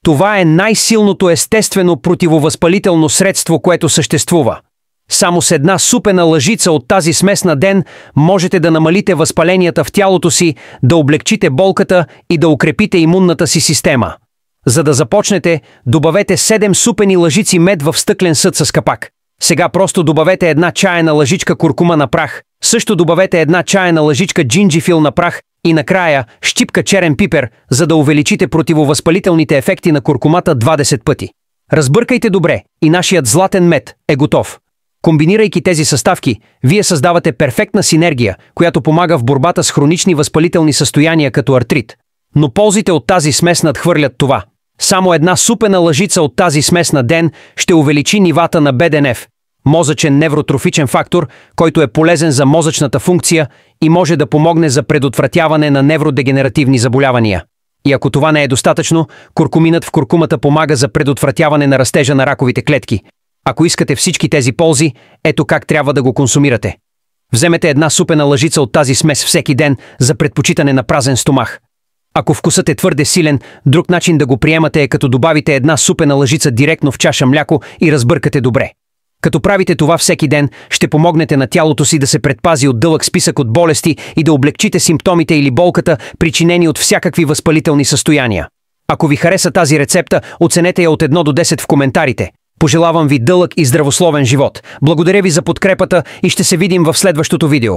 Това е най-силното естествено противовъзпалително средство, което съществува. Само с една супена лъжица от тази смес на ден можете да намалите възпаленията в тялото си, да облегчите болката и да укрепите имунната си система. За да започнете, добавете 7 супени лъжици мед в стъклен съд с капак. Сега просто добавете една чайна лъжичка куркума на прах, също добавете една чайна лъжичка джинджифил на прах и накрая щипка черен пипер, за да увеличите противовъзпалителните ефекти на куркумата 20 пъти. Разбъркайте добре и нашият златен мед е готов. Комбинирайки тези съставки, вие създавате перфектна синергия, която помага в борбата с хронични възпалителни състояния като артрит. Но ползите от тази смес надхвърлят това. Само една супена лъжица от тази смес на ден ще увеличи нивата на БДНФ, мозъчен невротрофичен фактор, който е полезен за мозъчната функция и може да помогне за предотвратяване на невродегенеративни заболявания. И ако това не е достатъчно, куркуминът в куркумата помага за предотвратяване на растежа на раковите клетки. Ако искате всички тези ползи, ето как трябва да го консумирате. Вземете една супена лъжица от тази смес всеки ден за предпочитане на празен стомах. Ако вкусът е твърде силен, друг начин да го приемате е като добавите една супена лъжица директно в чаша мляко и разбъркате добре. Като правите това всеки ден, ще помогнете на тялото си да се предпази от дълъг списък от болести и да облегчите симптомите или болката, причинени от всякакви възпалителни състояния. Ако ви хареса тази рецепта, оценете я от 1 до 10 в коментарите. Пожелавам ви дълъг и здравословен живот. Благодаря ви за подкрепата и ще се видим в следващото видео.